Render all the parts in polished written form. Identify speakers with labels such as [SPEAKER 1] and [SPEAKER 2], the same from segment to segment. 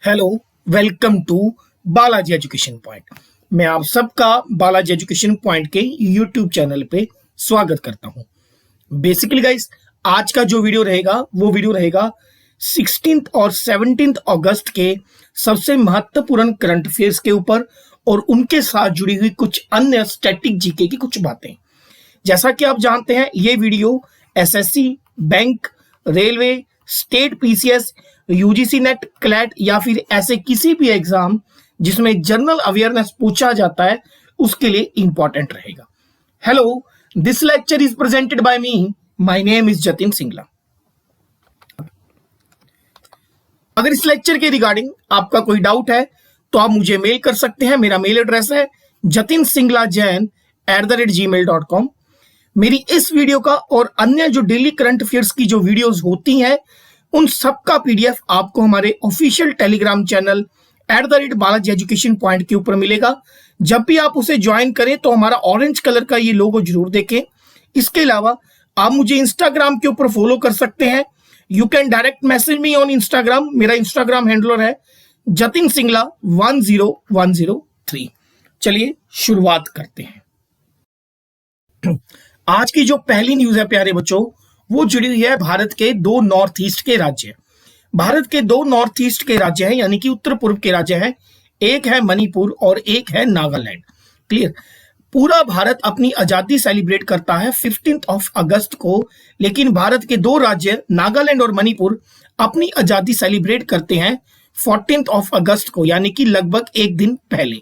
[SPEAKER 1] Hello, welcome to Balaji education point. मैं आप सबका बालाजी एजुकेशन पॉइंट के यूट्यूब चैनल पे स्वागत करता हूं। बेसिकली गाइस, आज का जो वीडियो रहेगा वो वीडियो रहेगा 16 और 17 अगस्त के सबसे महत्वपूर्ण करंट अफेयर्स के ऊपर और उनके साथ जुड़ी हुई कुछ अन्य स्टैटिक जीके की कुछ बातें। जैसा कि आप जानते हैं, ये video SSC, bank, railway, state PCS, UGC net, CLAT या फिर ऐसे किसी भी एग्जाम जिसमें जनरल अवेयरनेस पूछा जाता है उसके लिए इंपॉर्टेंट रहेगा। Hello, this lecture is presented by me. My name is Jatin Singla. अगर इस लेक्चर के रिगार्डिंग आपका कोई डाउट है तो आप मुझे मेल कर सकते हैं। मेरा मेल एड्रेस है jatinsinglajain@gmail.com। मेरी इस वीडियो का और अन्य जो डेली करंट अफेयर्स की जो वीडियोस होती हैं उन सबका पीडीएफ आपको हमारे official Telegram channel @Balaji education point के ऊपर मिलेगा। जब भी आप उसे ज्वाइन करें तो हमारा ऑरेंज कलर का ये लोगो जरूर देखें। इसके अलावा आप मुझे इंस्टाग्राम के ऊपर फॉलो कर सकते हैं। You can direct message me on Instagram. मेरा इंस्टाग्राम हैंडलर है जतिन सिंगला 10103। चलिए शुरुआत करते हैं। आज की जो पहली न्यूज है प्यारे बच्चों, वो जुड़ी हुई है भारत के दो नॉर्थ ईस्ट के राज्य। भारत के दो नॉर्थ ईस्ट के राज्य हैं, यानी कि उत्तर पूर्व के राज्य हैं। एक है मणिपुर और एक है नागालैंड। क्लियर। पूरा भारत अपनी आजादी सेलिब्रेट करता है 15 अगस्त को, लेकिन भारत के दो राज्य नागालैंड और मणिपुर अपनी आजादी सेलिब्रेट करते हैं 14 अगस्त को, यानी कि लगभग एक दिन पहले।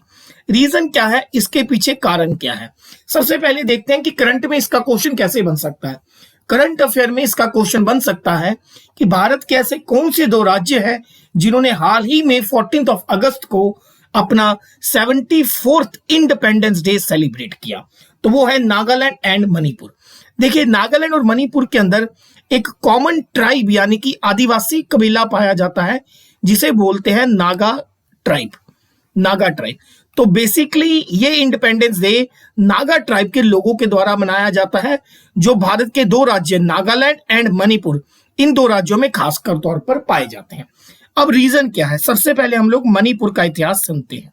[SPEAKER 1] रीजन क्या है, इसके पीछे कारण क्या है? सबसे पहले देखते हैं कि करंट में इसका क्वेश्चन कैसे बन सकता है। करंट अफेयर में इसका क्वेश्चन बन सकता है कि भारत के ऐसे कौन से दो राज्य हैं जिन्होंने हाल ही में 14 अगस्त को अपना 74th इंडिपेंडेंस डे सेलिब्रेट किया। तो वो है नागालैंड एंड मणिपुर। देखिए, नागालैंड और मणिपुर के अंदर एक कॉमन ट्राइब यानी कि आदिवासी कबीला पाया जाता है जिसे बोलते हैं नागा ट्राइब। नागा ट्राइब। तो बेसिकली ये इंडिपेंडेंस डे नागा ट्राइब के लोगों के द्वारा मनाया जाता है, जो भारत के दो राज्य नागालैंड एंड मणिपुर, इन दो राज्यों में खासकर तौर पर पाए जाते हैं। अब रीजन क्या है? सबसे पहले हम लोग मणिपुर का इतिहास सुनते हैं।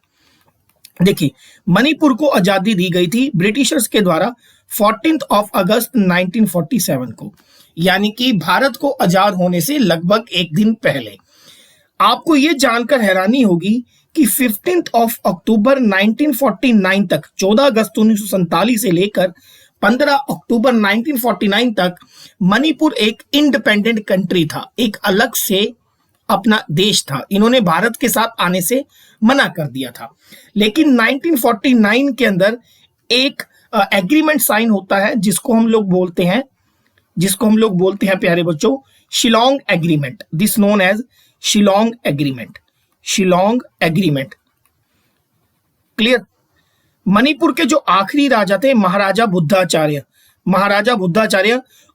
[SPEAKER 1] देखिए, मणिपुर को आजादी दी गई थी ब्रिटिशर्स के द्वारा 14 अगस्त 1947 को, यानी कि भारत को आजाद होने से लगभग एक दिन पहले। आपको यह जानकर हैरानी होगी कि 15 अक्टूबर 1949 तक, 14 अगस्त 1947 से लेकर 15 अक्टूबर 1949 तक मणिपुर एक इंडिपेंडेंट कंट्री था, एक अलग से अपना देश था। इन्होंने भारत के साथ आने से मना कर दिया था। लेकिन 1949 के अंदर एक एग्रीमेंट साइन होता है जिसको हम लोग बोलते हैं प्यारे बच्चों, Shillong agreement. This known as Shillong agreement. Shillong agreement. Clear. Manipur के जो आखिरी राजा थे महाराजा बुद्धाचार्य,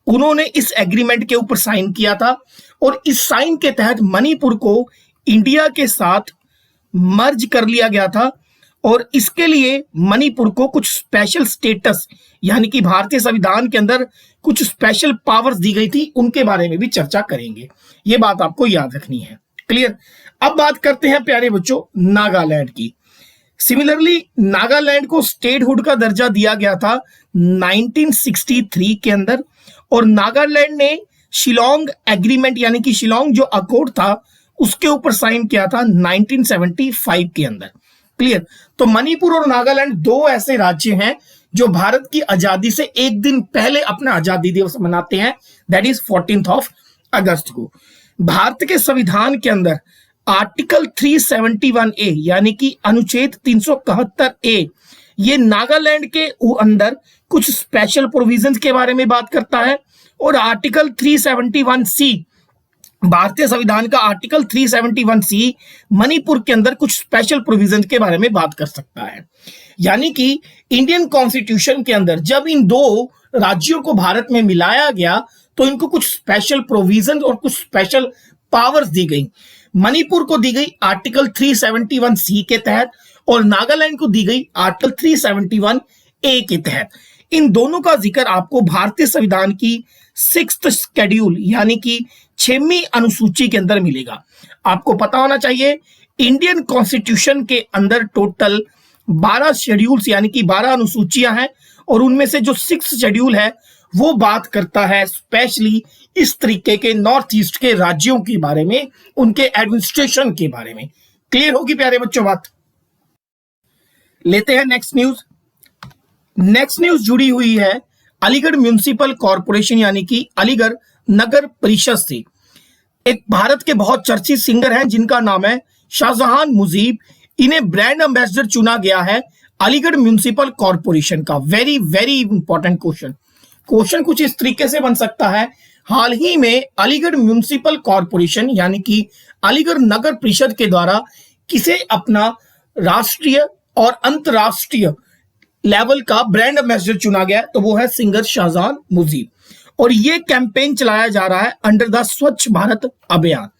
[SPEAKER 1] उन्होंने इस एग्रीमेंट के ऊपर साइन किया था और इस साइन के तहत मणिपुर को इंडिया के साथ मर्ज कर लिया गया था। और इसके लिए मणिपुर को कुछ स्पेशल स्टेटस, यानी कि भारतीय संविधान के अंदर कुछ स्पेशल पावर्स दी गई थी, उनके बारे में भी चर्चा करेंगे। ये बात आपको याद रखनी है। क्लियर। अब बात करते हैं प्यारे बच्चों नागालैंड की। सिमिलरली नागालैंड को स्टेटहुड का दर्जा दिया गया था 1963 के अंदर, और नागालैंड ने शिलोंग एग्रीमेंट यानी कि शिलोंग जो अकॉर्ड था उसके ऊपर साइन किया था 1975 के अंदर। क्लियर। तो मणिपुर और नागालैंड दो ऐसे राज्य हैं जो भारत की आजादी से एक दिन पहले अपना आजादी दिवस मनाते हैं, दैट इज 14 अगस्त को। भारत के संविधान के अंदर आर्टिकल 371A यानी कि अनुच्छेद 371A, ये नागालैंड के अंदर कुछ स्पेशल प्रोविजंस के बारे में बात करता है, और आर्टिकल 371C, भारतीय संविधान का आर्टिकल 371C मणिपुर के अंदर कुछ स्पेशल प्रोविजन के बारे में बात कर सकता है। यानी कि इंडियन कॉन्स्टिट्यूशन के अंदर जब इन दो राज्यों को भारत में मिलाया गया तो इनको कुछ स्पेशल प्रोविजन और कुछ स्पेशल पावर्स दी गई। मणिपुर को दी गई आर्टिकल 371C के तहत और नागालैंड को दी गई आर्टिकल 371A के तहत। इन दोनों का जिक्र आपको भारतीय संविधान की 6th शेड्यूल यानी कि 6वीं अनुसूची के अंदर मिलेगा। आपको पता होना चाहिए इंडियन कॉन्स्टिट्यूशन के अंदर टोटल 12 शेड्यूल्स यानी कि 12 अनुसूचियां हैं, और उनमें से जो 6th शेड्यूल है वो बात करता है स्पेशली इस तरीके के नॉर्थ ईस्ट के राज्यों के बारे में, उनके एडमिनिस्ट्रेशन के बारे में। क्लियर होगी प्यारे बच्चों बात? लेते हैं नेक्स्ट न्यूज। नेक्स्ट न्यूज जुड़ी हुई है अलीगढ़ म्युनिसिपल कॉरपोरेशन यानी कि अलीगढ़ नगर परिषद से। एक भारत के बहुत चर्चित सिंगर हैं जिनका नाम है शाहजहान मुजीब। इन्हें ब्रांड एम्बेसडर चुना गया है अलीगढ़ म्युनिसिपल कॉरपोरेशन का। वेरी वेरी इंपॉर्टेंट क्वेश्चन कुछ इस तरीके से बन सकता है, हाल ही में अलीगढ़ म्युनिसिपल कॉरपोरेशन यानी कि अलीगढ़ नगर परिषद के द्वारा किसे अपना राष्ट्रीय और अंतरराष्ट्रीय लेवल का ब्रांड एम्बेसडर चुना गया, तो वो है सिंगर शाहजहान मुजीब। और ये कैंपेन चलाया जा रहा है अंडर द स्वच्छ भारत अभियान।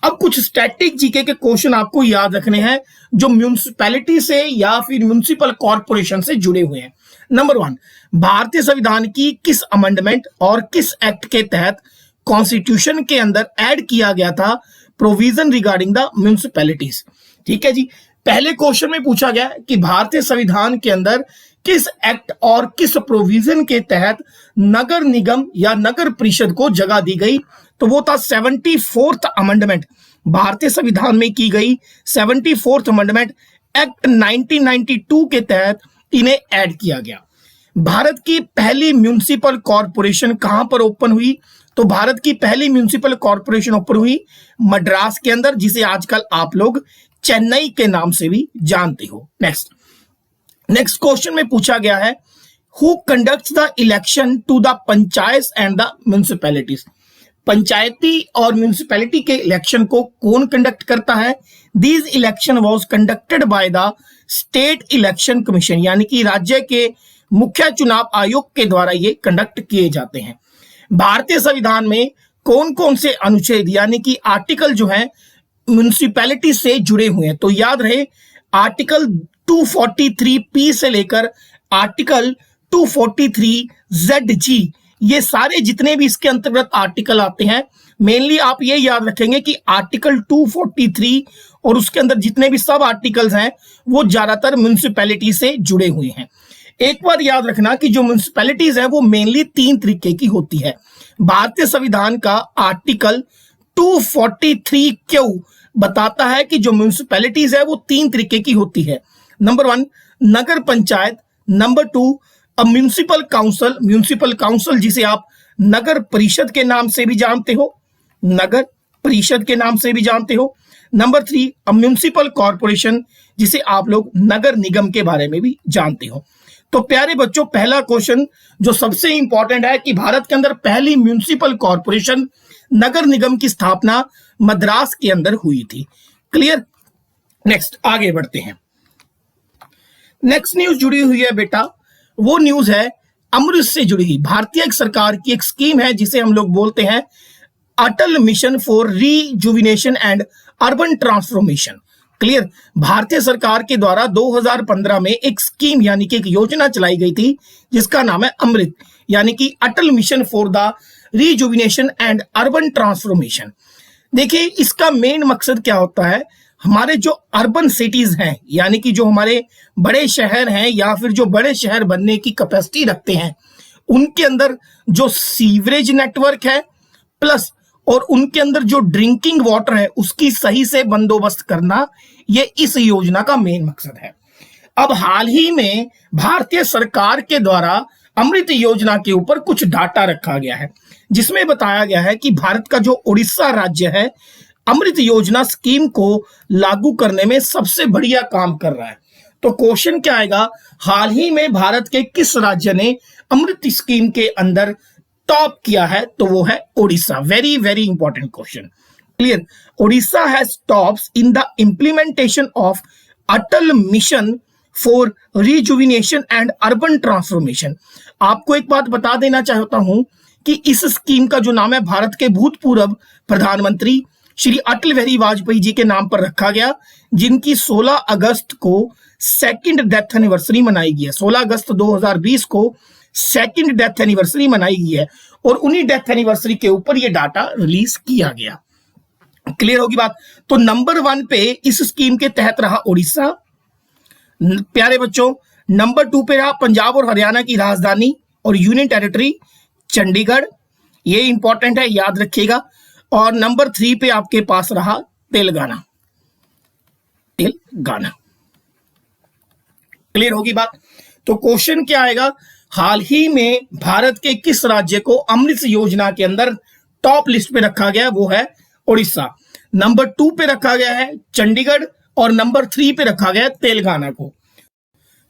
[SPEAKER 1] अब कुछ स्टैटिक जीके के क्वेश्चन आपको याद रखने हैं जो म्यूनिसिपैलिटी से या फिर म्युनिसिपल कॉरपोरेशन से जुड़े हुए हैं। नंबर 1, भारतीय संविधान की किस अमेंडमेंट और किस एक्ट के तहत कॉन्स्टिट्यूशन के अंदर ऐड किया गया था प्रोविजन रिगार्डिंग द म्यूनिसिपैलिटीज? ठीक है जी, पहले क्वेश्चन में पूछा गया कि भारतीय संविधान के अंदर किस एक्ट और किस प्रोविजन के तहत नगर निगम या नगर परिषद को जगह दी गई, तो वो था 74th अमेंडमेंट। भारतीय संविधान में की गई 74th अमेंडमेंट एक्ट 1992 के तहत इन्हें ऐड किया गया। भारत की पहली म्युनिसिपल कॉरपोरेशन कहां पर ओपन हुई, तो भारत की पहली म्युनिसिपल कॉरपोरेशन ओपन हुई मद्रास के अंदर, जिसे आजकल आप लोग चेन्नई के नाम से भी जानते हो। नेक्स्ट क्वेश्चन में पूछा गया है who conducts the election to the panchayat and the municipalities? पंचायती और म्युनिसिपैलिटी के इलेक्शन को कौन कंडक्ट करता है? These election was conducted by the state election commission यानी कि राज्य के मुख्य चुनाव आयोग के द्वारा ये कंडक्ट किए जाते हैं। भारतीय संविधान में कौन कौन से अनुच्छेद यानी कि आर्टिकल जो है म्युनिसिपैलिटी से जुड़े हुए हैं, तो याद रहे आर्टिकल 243 से लेकर आर्टिकल 243 ये सारे जितने भी इसके अंतर्गत आर्टिकल आते हैं, मेनली आप ये याद रखेंगे कि आर्टिकल 243 और उसके अंदर जितने भी सब आर्टिकल्स हैं वो ज्यादातर म्युनिसिपैलिटी से जुड़े हुए हैं। एक बार याद रखना कि जो म्युनिसिपैलिटीज है वो मेनली 3 तरीके की होती है। भारतीय संविधान का आर्टिकल 243 क्यों बताता है कि जो म्युनिसिपैलिटीज है वो 3 तरीके की होती है। नंबर 1 नगर पंचायत, नंबर 2 म्युनिसिपल काउंसिल जिसे आप नगर परिषद के नाम से भी जानते हो, नगर परिषद के नाम से भी जानते हो। नंबर 3 म्युनिसिपल कॉरपोरेशन जिसे आप लोग नगर निगम के बारे में भी जानते हो। तो प्यारे बच्चों, पहला क्वेश्चन जो सबसे इंपॉर्टेंट है कि भारत के अंदर पहली म्युनिसिपल कॉरपोरेशन नगर निगम की स्थापना मद्रास के अंदर हुई थी। क्लियर? नेक्स्ट आगे बढ़ते हैं। नेक्स्ट न्यूज जुड़ी हुई है बेटा, वो न्यूज है अमृत से जुड़ी हुई। भारतीय सरकार की एक स्कीम है जिसे हम लोग बोलते हैं Atal mission for rejuvenation and urban transformation. Clear? भारतीय सरकार के द्वारा 2015 में एक स्कीम यानी कि एक योजना चलाई गई थी जिसका नाम है अमृत यानी कि Atal mission for the rejuvenation and urban transformation. देखिए इसका मेन मकसद क्या होता है, हमारे जो अर्बन सिटीज हैं यानी कि जो हमारे बड़े शहर हैं या फिर जो बड़े शहर बनने की कैपेसिटी रखते हैं, उनके अंदर जो सीवरेज नेटवर्क है प्लस और उनके अंदर जो ड्रिंकिंग वाटर है उसकी सही से बंदोबस्त करना, ये इस योजना का मेन मकसद है। अब हाल ही में भारतीय सरकार के द्वारा अमृत योजना के ऊपर कुछ डाटा रखा गया है जिसमें बताया गया है कि भारत का जो उड़ीसा राज्य है अमृत योजना स्कीम को लागू करने में सबसे बढ़िया काम कर रहा है। तो क्वेश्चन क्या आएगा, हाल ही में भारत के किस राज्य ने अमृत स्कीम के अंदर टॉप किया है, तो वो है Odisha. Very very important question. Clear? Odisha has tops in the implementation of Atal mission for rejuvenation and urban transformation. आपको एक बात बता देना चाहता हूं कि इस स्कीम का जो नाम है भारत के भूतपूर्व प्रधानमंत्री श्री अटल बिहारी वाजपेयी जी के नाम पर रखा गया, जिनकी 16 अगस्त को सेकंड डेथ एनिवर्सरी मनाई गई है। 16 अगस्त 2020 को सेकंड डेथ एनिवर्सरी मनाई गई है और उन्हीं डेथ एनिवर्सरी के ऊपर ये डाटा रिलीज किया गया। क्लियर होगी बात। तो नंबर 1 पे इस स्कीम के तहत रहा उड़ीसा, प्यारे बच्चों। नंबर 2 पे रहा पंजाब और हरियाणा की राजधानी और यूनियन टेरिटरी चंडीगढ़, ये इंपॉर्टेंट है, याद रखिएगा। और नंबर 3 पे आपके पास रहा तेलंगाना। क्लियर होगी बात। तो क्वेश्चन क्या आएगा, हाल ही में भारत के किस राज्य को अमृत योजना के अंदर टॉप लिस्ट पे रखा गया, वो है उड़ीसा। नंबर 2 पे रखा गया है चंडीगढ़ और नंबर 3 पे रखा गया है तेलंगाना को।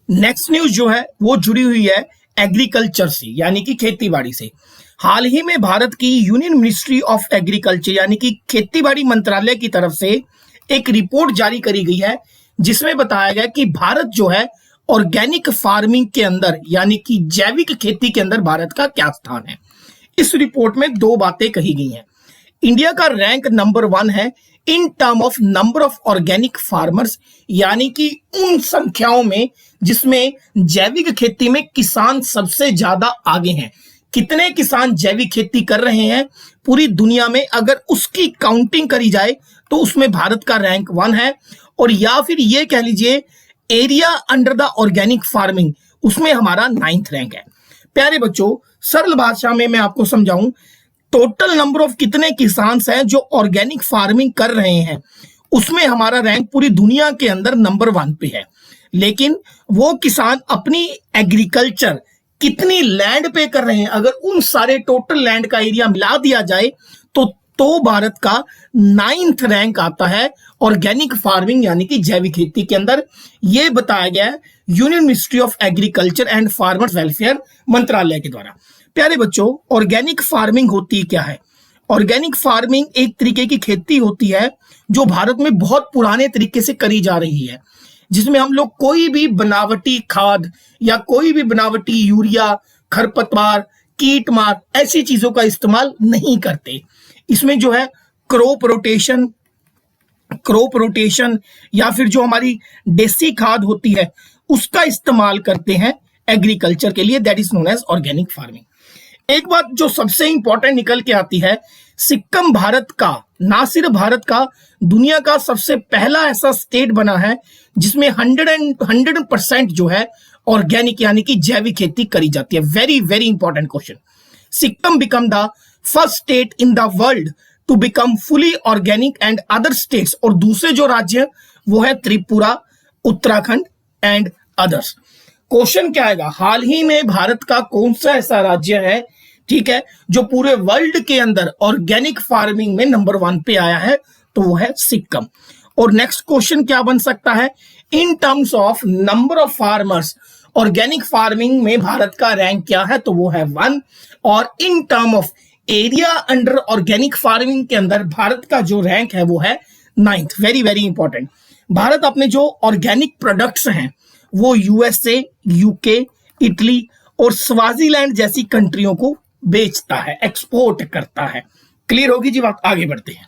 [SPEAKER 1] नेक्स्ट न्यूज जो है वो जुड़ी हुई है एग्रीकल्चर से, यानी कि खेतीबाड़ी से। हाल ही में भारत की यूनियन मिनिस्ट्री ऑफ एग्रीकल्चर यानी कि खेतीबाड़ी मंत्रालय की तरफ से एक रिपोर्ट जारी करी गई है, जिसमें बताया गया कि भारत जो है ऑर्गेनिक फार्मिंग के अंदर यानी कि जैविक खेती के अंदर भारत का क्या स्थान है। इस रिपोर्ट में 2 बातें कही गई हैं। इंडिया का रैंक नंबर 1 है in term of number of organic farmers, यानी कि उन संख्याओं में जिसमें जैविक खेती में किसान सबसे ज्यादा आगे हैं। कितने किसान जैविक खेती कर रहे हैं पूरी दुनिया में, अगर उसकी काउंटिंग करी जाए तो उसमें भारत का रैंक 1 है। और या फिर ये कह लीजिए area under the organic farming, उसमें हमारा 9th रैंक है। प्यारे बच्चों, सरल भाषा में मैं आपको समझाऊं, टोटल नंबर ऑफ कितने किसान हैं जो ऑर्गेनिक फार्मिंग कर रहे हैं, उसमें हमारा रैंक पूरी दुनिया के अंदर नंबर 1 पे है। लेकिन वो किसान अपनी एग्रीकल्चर कितनी लैंड पे कर रहे हैं, अगर उन सारे टोटल लैंड का एरिया मिला दिया जाए तो भारत का 9th रैंक आता है ऑर्गेनिक फार्मिंग यानी कि जैविक खेती के अंदर। यह बताया गया है union ministry of agriculture and farmers welfare मंत्रालय के द्वारा। प्यारे बच्चों, ऑर्गेनिक फार्मिंग होती क्या है? ऑर्गेनिक फार्मिंग एक तरीके की खेती होती है जो भारत में बहुत पुराने तरीके से करी जा रही है, जिसमें हम लोग कोई भी बनावटी खाद या कोई भी बनावटी यूरिया, खरपतवार, कीट मार ऐसी चीजों का इस्तेमाल नहीं करते। इसमें जो है क्रॉप रोटेशन या फिर जो हमारी देसी खाद होती है उसका इस्तेमाल करते हैं एग्रीकल्चर के लिए, that is known as organic farming. एक बात जो सबसे इंपॉर्टेंट निकल के आती है, सिक्किम भारत का, ना सिर्फ भारत का, दुनिया का सबसे पहला ऐसा स्टेट बना है जिसमें 100% जो है ऑर्गेनिक यानी कि जैविक खेती करी जाती है। Very very important question. Sikkim become the first state in the world to become fully organic and other states, और दूसरे जो राज्य वो है Tripura, Uttarakhand and others. Question क्या आएगा, हाल ही में भारत का कौन सा ऐसा राज्य है, ठीक है, जो पूरे वर्ल्ड के अंदर ऑर्गेनिक फार्मिंग में नंबर 1 पे आया है, तो वो है सिक्किम। और नेक्स्ट क्वेश्चन क्या बन सकता है, in terms of number of farmers organic farming में भारत का रैंक क्या है, तो वो है 1। और in term of area under organic farming के अंदर भारत का जो रैंक है वो है 9th। Very very important. Bharat अपने जो ऑर्गेनिक प्रोडक्ट्स हैं वो यूएसए, यूके, इटली और स्वाजीलैंड जैसी कंट्रियों को बेचता है, एक्सपोर्ट करता है। क्लियर होगी जी बात, आगे बढ़ते हैं।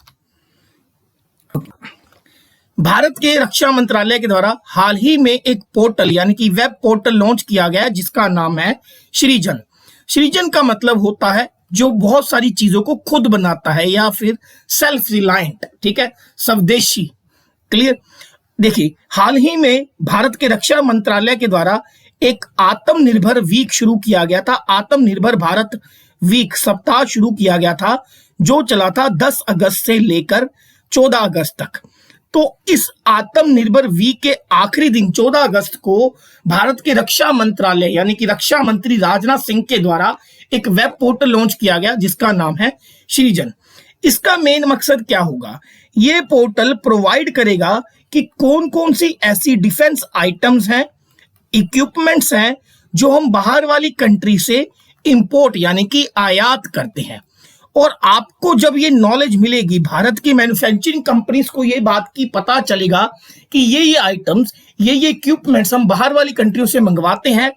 [SPEAKER 1] भारत के रक्षा मंत्रालय के द्वारा हाल ही में एक पोर्टल यानी कि वेब पोर्टल लॉन्च किया गया जिसका नाम है सृजन। सृजन का मतलब होता है जो बहुत सारी चीजों को खुद बनाता है या फिर सेल्फ रिलायंट, ठीक है, स्वदेशी। क्लियर। देखिए, हाल ही में भारत के रक्षा मंत्रालय के द्वारा एक आत्मनिर्भर वीक शुरू किया गया था। आत्मनिर्भर भारत वीक सप्ताह शुरू किया गया था जो चला था 10 अगस्त से लेकर 14 अगस्त तक। तो इस आत्मनिर्भर वीक के आखिरी दिन 14 अगस्त को भारत के रक्षा मंत्रालय यानी कि रक्षा मंत्री राजनाथ सिंह के द्वारा एक वेब पोर्टल लॉन्च किया गया जिसका नाम है सृजन। इसका मेन मकसद क्या होगा, ये पोर्टल प्रोवाइड करेगा कि कौन कौन सी ऐसी डिफेंस आइटम्स हैं, इक्विपमेंट्स हैं जो हम बाहर वाली कंट्री से इंपोर्ट यानी कि आयात करते हैं। और आपको जब ये नॉलेज मिलेगी, भारत की मैन्युफैक्चरिंग कंपनीज को ये बात की पता चलेगा कि ये आइटम्स, ये इक्विपमेंट्स हम बाहर वाली कंट्रियों से मंगवाते हैं,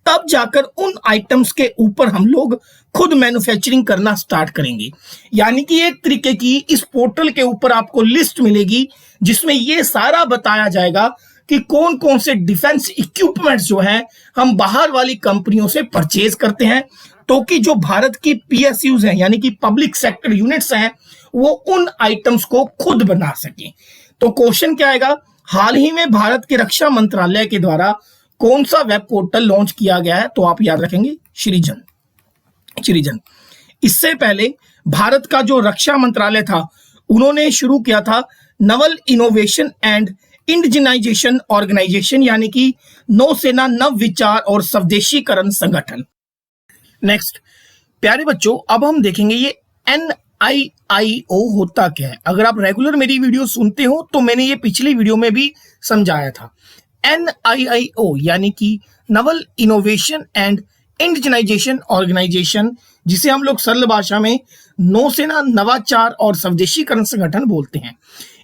[SPEAKER 1] तब जाकर उन आइटम्स के ऊपर हम लोग खुद मैन्युफैक्चरिंग करना स्टार्ट करेंगे। यानी कि एक तरीके की इस पोर्टल के ऊपर आपको लिस्ट मिलेगी जिसमें ये सारा बताया जाएगा कि कौन कौन से डिफेंस इक्विपमेंट्स जो हैं हम बाहर वाली कंपनियों से परचेज करते हैं, तो कि जो भारत की पीएसयूज हैं यानी कि पब्लिक सेक्टर यूनिट्स हैं वो उन आइटम्स को खुद बना सकें। तो क्वेश्चन क्या आएगा, हाल ही में भारत के रक्षा मंत्रालय के द्वारा कौन सा वेब पोर्टल लॉन्च किया गया है? तो आप याद रखेंगे सृजन। इससे पहले भारत का जो रक्षा मंत्रालय था उन्होंने शुरू किया था naval innovation and indigenisation organisation यानी कि नौसेना नव विचार और स्वदेशीकरण संगठन। नेक्स्ट प्यारे बच्चों, अब हम देखेंगे ये NIIO होता क्या है। अगर आप रेगुलर मेरी वीडियो सुनते हो तो मैंने ये पिछली वीडियो में भी समझाया था। NIIO यानी कि naval innovation and indigenisation organisation, जिसे हम लोग सरल भाषा में नौसेना नवाचार और स्वदेशीकरण संगठन बोलते हैं।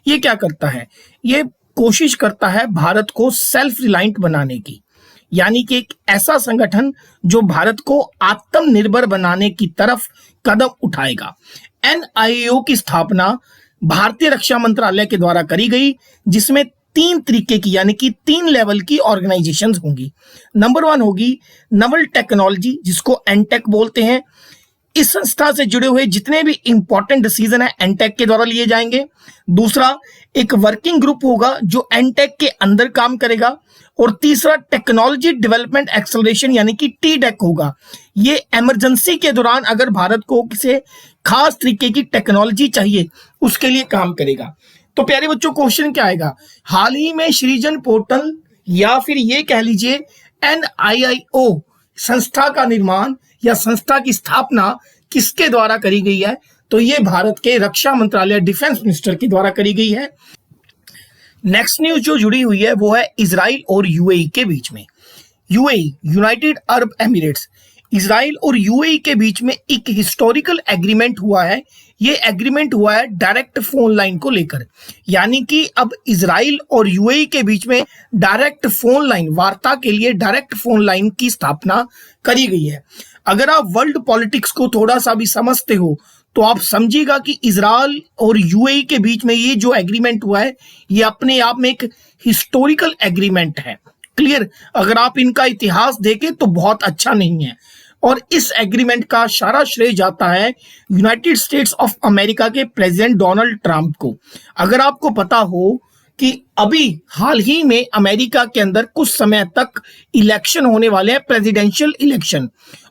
[SPEAKER 1] ये क्या करता है? ये कोशिश करता है भारत को सेल्फ रिलायंट बनाने की, यानी कि एक ऐसा संगठन जो भारत को आत्मनिर्भर बनाने की तरफ कदम उठाएगा। NIIO की स्थापना भारतीय रक्षा मंत्रालय के द्वारा करी गई, जिसमें 3 तरीके की यानी कि 3 लेवल की ऑर्गेनाइजेशंस होंगी। नंबर 1 होगी नवल टेक्नोलॉजी, जिसको एनटेक बोलते हैं। इस संस्था से जुड़े हुए जितने भी इंपॉर्टेंट डिसीजन है एनटेक के द्वारा लिए जाएंगे। दूसरा, एक वर्किंग ग्रुप होगा जो एनटेक के अंदर काम करेगा। और तीसरा, टेक्नोलॉजी डेवलपमेंट एक्सेलरेशन यानी कि TDEC होगा। ये इमरजेंसी के दौरान अगर भारत को किसी खास तरीके की टेक्नोलॉजी चाहिए उसके लिए काम करेगा। तो प्यारे बच्चों, क्वेश्चन क्या आएगा, हाल ही में सृजन पोर्टल या फिर ये कह लीजिए NIIO संस्था का निर्माण या संस्था की स्थापना किसके द्वारा करी गई है? तो ये भारत के रक्षा मंत्रालय डिफेंस मिनिस्टर के द्वारा करी गई है। नेक्स्ट न्यूज जो जुड़ी हुई है वो है इजराइल और UAE के बीच में। UAE United Arab Emirates, Israel और UAE के बीच में एक हिस्टोरिकल एग्रीमेंट हुआ है। ये एग्रीमेंट हुआ है डायरेक्ट फोन लाइन को लेकर, यानी कि अब इजराइल और UAE के बीच में डायरेक्ट फोन लाइन, वार्ता के लिए डायरेक्ट फोन लाइन की स्थापना करी गई है। अगर आप वर्ल्ड पॉलिटिक्स को थोड़ा सा भी समझते हो तो आप समझिएगा कि इजराइल और UAE के बीच में ये जो एग्रीमेंट हुआ है ये अपने आप में एक हिस्टोरिकल एग्रीमेंट है। क्लियर? अगर आप इनका इतिहास देखें तो बहुत अच्छा नहीं है। और इस एग्रीमेंट का सारा श्रेय जाता है यूनाइटेड स्टेट्स ऑफ अमेरिका के प्रेसिडेंट डोनाल्ड ट्रंप को। अगर आपको पता हो कि अभी हाल ही में अमेरिका के अंदर कुछ समय तक इलेक्शन होने वाले हैं, प्रेसिडेंशियल इलेक्शन,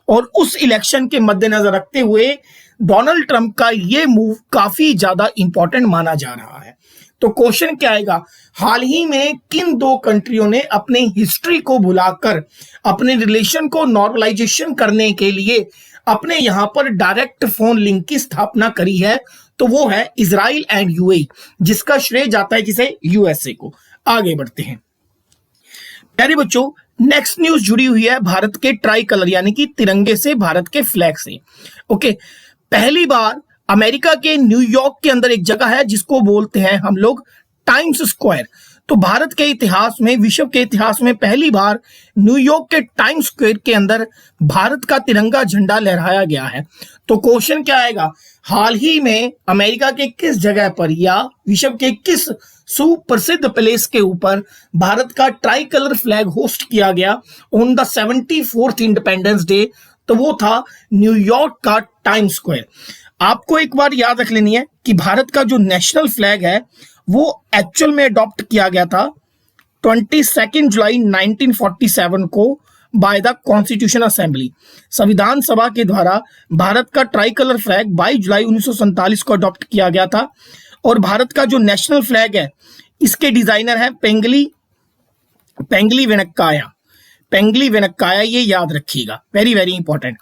[SPEAKER 1] और उस इलेक्शन के मद्देनजर रखते हुए डोनाल्ड ट्रंप का ये मूव काफी ज्यादा इंपॉर्टेंट माना जा रहा है। तो क्वेश्चन क्या आएगा, हाल ही में किन 2 कंट्रियों ने अपने हिस्ट्री को भुलाकर अपने रिलेशन को नॉर्मलाइजेशन करने के लिए अपने यहां पर डायरेक्ट फोन लिंक की स्थापना करी है? तो वो है इजराइल एंड UAE, जिसका श्रेय जाता है किसे? USA को। आगे बढ़ते हैं प्यारे बच्चों, नेक्स्ट न्यूज जुड़ी हुई है भारत के ट्राई कलर यानी कि तिरंगे से, भारत के फ्लैग से। ओके, पहली बार अमेरिका के न्यूयॉर्क के अंदर एक जगह है जिसको बोलते हैं हम लोग टाइम्स स्क्वायर। तो भारत के इतिहास में, विश्व के इतिहास में पहली बार न्यूयॉर्क के टाइम्स स्क्वायर के अंदर भारत का तिरंगा झंडा लहराया गया है। तो क्वेश्चन क्या आएगा, हाल ही में अमेरिका के किस जगह पर या विश्व के किस सुप्रसिद्ध प्लेस के ऊपर भारत का ट्राई कलर फ्लैग होस्ट किया गया on the 74th independence day? तो वो था न्यूयॉर्क का टाइम्स स्क्वायर। आपको एक बार याद रख लेनी है कि भारत का जो नेशनल फ्लैग है वो एक्चुअल में अडॉप्ट किया गया था 22 जुलाई 1947 को बाय द कॉन्स्टिट्यूशन असेंबली। संविधान सभा के द्वारा भारत का ट्राई कलर फ्लैग 22 जुलाई 1947 को अडॉप्ट किया गया था। और भारत का जो नेशनल फ्लैग है इसके डिजाइनर है पेंगली वेनक्काया, ये याद रखिएगा, वेरी वेरी इंपॉर्टेंट।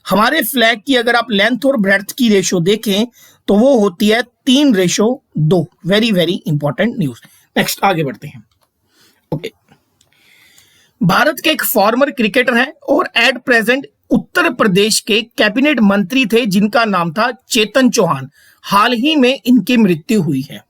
[SPEAKER 1] हमारे फ्लैग की अगर आप लेंथ और ब्रेड्थ की रेशो देखें तो वो होती है 3:2। Very very important news. Next आगे बढ़ते हैं। ओके, भारत के एक फॉर्मर क्रिकेटर हैं और एट प्रेजेंट उत्तर प्रदेश के कैबिनेट मंत्री थे जिनका नाम था चेतन चौहान। हाल ही में इनकी मृत्यु हुई है।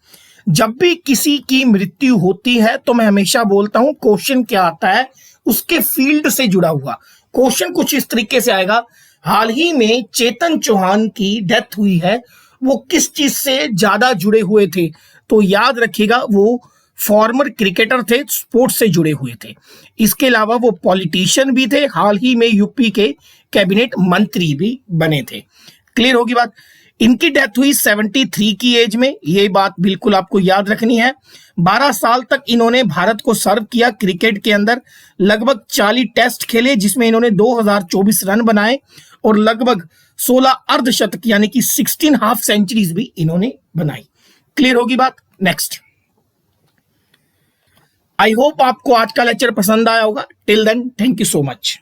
[SPEAKER 1] जब भी किसी की मृत्यु होती है तो मैं हमेशा बोलता हूं क्वेश्चन क्या आता है उसके फील्ड से जुड़ा हुआ। क्वेश्चन कुछ इस तरीके से आएगा, हाल ही में चेतन चौहान की डेथ हुई है, वो किस चीज से ज्यादा जुड़े हुए थे? तो याद रखिएगा, वो फॉर्मर क्रिकेटर थे, स्पोर्ट्स से जुड़े हुए थे। इसके अलावा वो पॉलिटिशियन भी थे, हाल ही में यूपी के कैबिनेट मंत्री भी बने थे। क्लियर होगी बात। इनकी डेथ हुई 73 की एज में, ये बात बिल्कुल आपको याद रखनी है। 12 साल तक इन्होंने भारत को सर्व किया क्रिकेट के अंदर, लगभग 40 टेस्ट खेले जिसमें इन्होंने 2024 रन बनाए और लगभग 16 अर्धशतक यानी कि 16 हाफ सेंचुरीज भी इन्होंने बनाई। क्लियर होगी बात। नेक्स्ट, आई होप आपको आज का लेक्चर पसंद आया होगा। Till then, thank you so much.